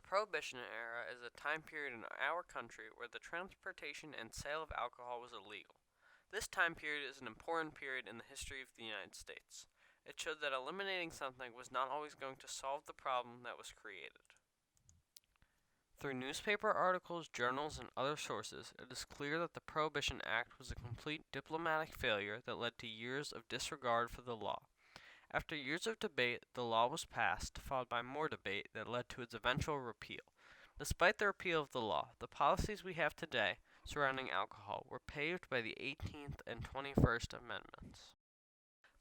The Prohibition era is a time period in our country where the transportation and sale of alcohol was illegal. This time period is an important period in the history of the United States. It showed that eliminating something was not always going to solve the problem that was created. Through newspaper articles, journals, and other sources, it is clear that the Prohibition Act was a complete diplomatic failure that led to years of disregard for the law. After years of debate, the law was passed, followed by more debate that led to its eventual repeal. Despite the repeal of the law, the policies we have today surrounding alcohol were paved by the 18th and 21st Amendments.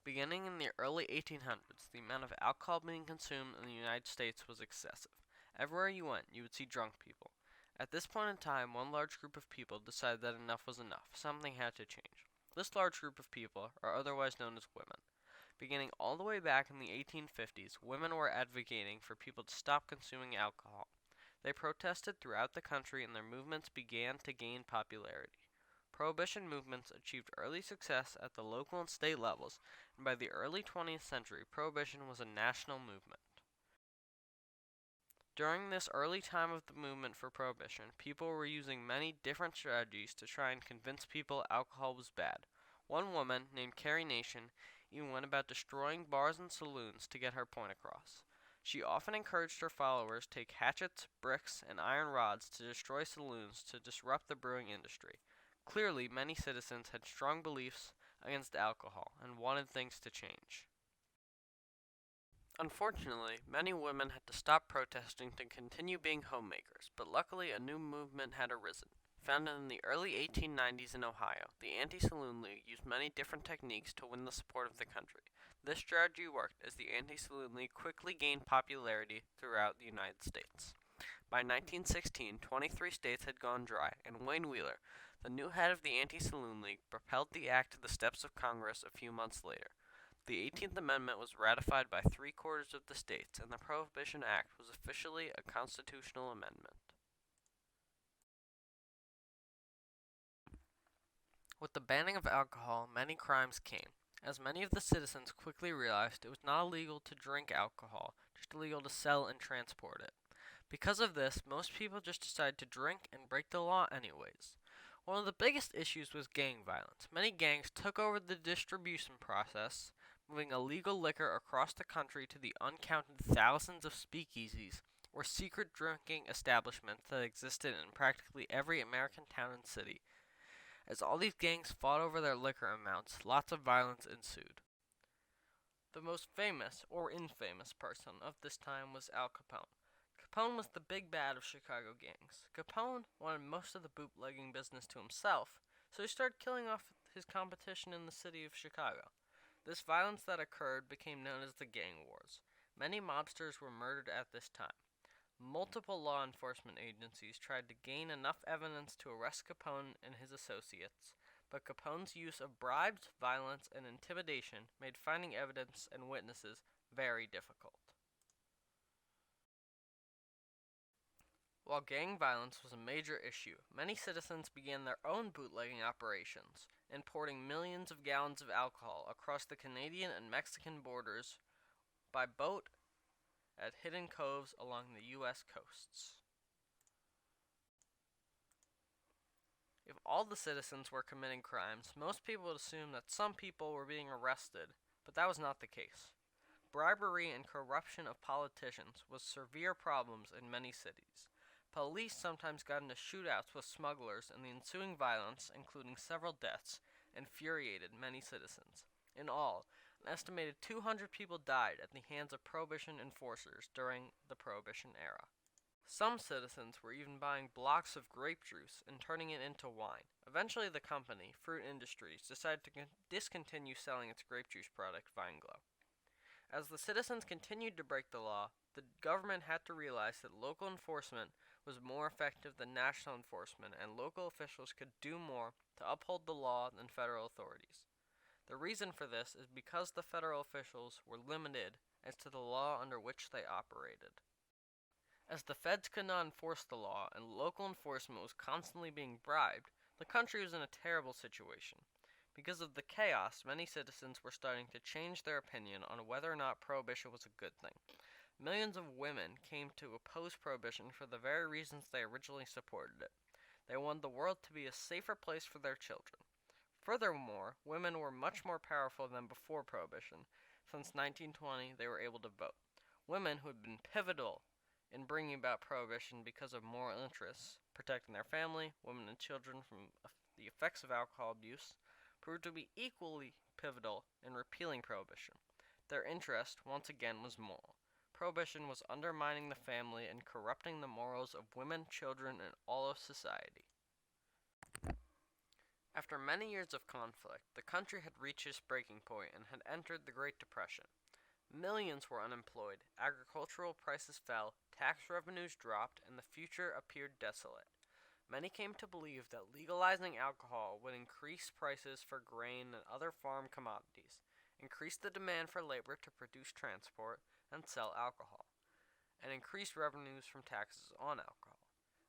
Beginning in the early 1800s, the amount of alcohol being consumed in the United States was excessive. Everywhere you went, you would see drunk people. At this point in time, one large group of people decided that enough was enough. Something had to change. This large group of people are otherwise known as women. Beginning all the way back in the 1850s, women were advocating for people to stop consuming alcohol. They protested throughout the country and their movements began to gain popularity. Prohibition movements achieved early success at the local and state levels, and by the early 20th century, Prohibition was a national movement. During this early time of the movement for Prohibition, people were using many different strategies to try and convince people alcohol was bad. One woman, named Carrie Nation, even went about destroying bars and saloons to get her point across. She often encouraged her followers to take hatchets, bricks, and iron rods to destroy saloons to disrupt the brewing industry. Clearly, many citizens had strong beliefs against alcohol and wanted things to change. Unfortunately, many women had to stop protesting to continue being homemakers, but luckily a new movement had arisen. Founded in the early 1890s in Ohio, the Anti-Saloon League used many different techniques to win the support of the country. This strategy worked as the Anti-Saloon League quickly gained popularity throughout the United States. By 1916, 23 states had gone dry, and Wayne Wheeler, the new head of the Anti-Saloon League, propelled the act to the steps of Congress a few months later. The 18th Amendment was ratified by 3/4 of the states, and the Prohibition Act was officially a constitutional amendment. With the banning of alcohol, many crimes came, as many of the citizens quickly realized it was not illegal to drink alcohol, just illegal to sell and transport it. Because of this, most people just decided to drink and break the law anyways. One of the biggest issues was gang violence. Many gangs took over the distribution process, moving illegal liquor across the country to the uncounted thousands of speakeasies or secret drinking establishments that existed in practically every American town and city. As all these gangs fought over their liquor amounts, lots of violence ensued. The most famous, or infamous, person of this time was Al Capone. Capone was the big bad of Chicago gangs. Capone wanted most of the bootlegging business to himself, so he started killing off his competition in the city of Chicago. This violence that occurred became known as the Gang Wars. Many mobsters were murdered at this time. Multiple law enforcement agencies tried to gain enough evidence to arrest Capone and his associates, but Capone's use of bribes, violence, and intimidation made finding evidence and witnesses very difficult. While gang violence was a major issue, many citizens began their own bootlegging operations, importing millions of gallons of alcohol across the Canadian and Mexican borders by boat at hidden coves along the U.S. coasts. If all the citizens were committing crimes, most people would assume that some people were being arrested, but that was not the case. Bribery and corruption of politicians was severe problems in many cities. Police sometimes got into shootouts with smugglers, and the ensuing violence, including several deaths, infuriated many citizens. In all, an estimated 200 people died at the hands of Prohibition enforcers during the Prohibition era. Some citizens were even buying blocks of grape juice and turning it into wine. Eventually, the company, Fruit Industries, decided to discontinue selling its grape juice product, VineGlow. As the citizens continued to break the law, the government had to realize that local enforcement was more effective than national enforcement, and local officials could do more to uphold the law than federal authorities. The reason for this is because the federal officials were limited as to the law under which they operated. As the feds could not enforce the law and local enforcement was constantly being bribed, the country was in a terrible situation. Because of the chaos, many citizens were starting to change their opinion on whether or not prohibition was a good thing. Millions of women came to oppose Prohibition for the very reasons they originally supported it. They wanted the world to be a safer place for their children. Furthermore, women were much more powerful than before Prohibition. Since 1920, they were able to vote. Women who had been pivotal in bringing about Prohibition because of moral interests, protecting their family, women, and children from the effects of alcohol abuse, proved to be equally pivotal in repealing Prohibition. Their interest, once again, was moral. Prohibition was undermining the family and corrupting the morals of women, children, and all of society. After many years of conflict, the country had reached its breaking point and had entered the Great Depression. Millions were unemployed, agricultural prices fell, tax revenues dropped, and the future appeared desolate. Many came to believe that legalizing alcohol would increase prices for grain and other farm commodities, increase the demand for labor to produce transport and sell alcohol, and increase revenues from taxes on alcohol.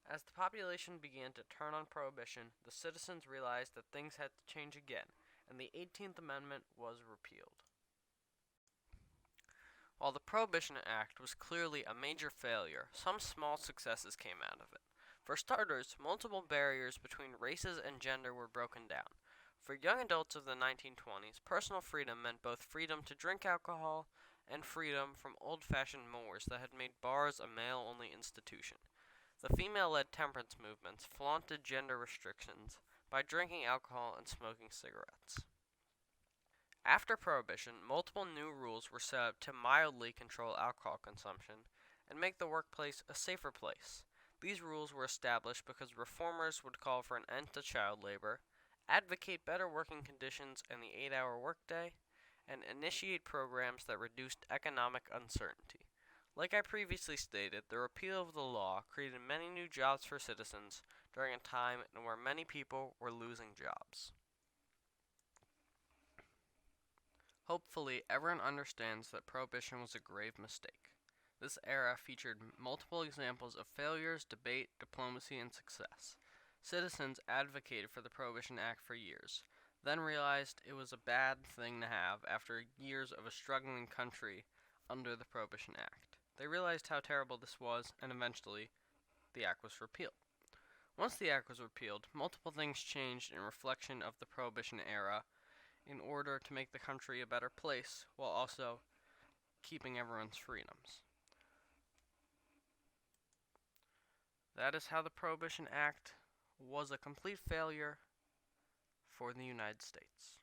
As the population began to turn on Prohibition, the citizens realized that things had to change again, and the 18th Amendment was repealed. While the Prohibition Act was clearly a major failure, some small successes came out of it. For starters, multiple barriers between races and gender were broken down. For young adults of the 1920s, personal freedom meant both freedom to drink alcohol and freedom from old-fashioned mores that had made bars a male-only institution. The female-led temperance movements flaunted gender restrictions by drinking alcohol and smoking cigarettes. After Prohibition, multiple new rules were set up to mildly control alcohol consumption and make the workplace a safer place. These rules were established because reformers would call for an end to child labor, advocate better working conditions and the 8-hour workday, and initiate programs that reduced economic uncertainty. Like I previously stated, the repeal of the law created many new jobs for citizens during a time where many people were losing jobs. Hopefully, everyone understands that Prohibition was a grave mistake. This era featured multiple examples of failures, debate, diplomacy, and success. Citizens advocated for the Prohibition Act for years, then realized it was a bad thing to have after years of a struggling country under the Prohibition Act. They realized how terrible this was, and eventually, the act was repealed. Once the act was repealed, multiple things changed in reflection of the Prohibition era in order to make the country a better place while also keeping everyone's freedoms. That is how the Prohibition Act was a complete failure for the United States.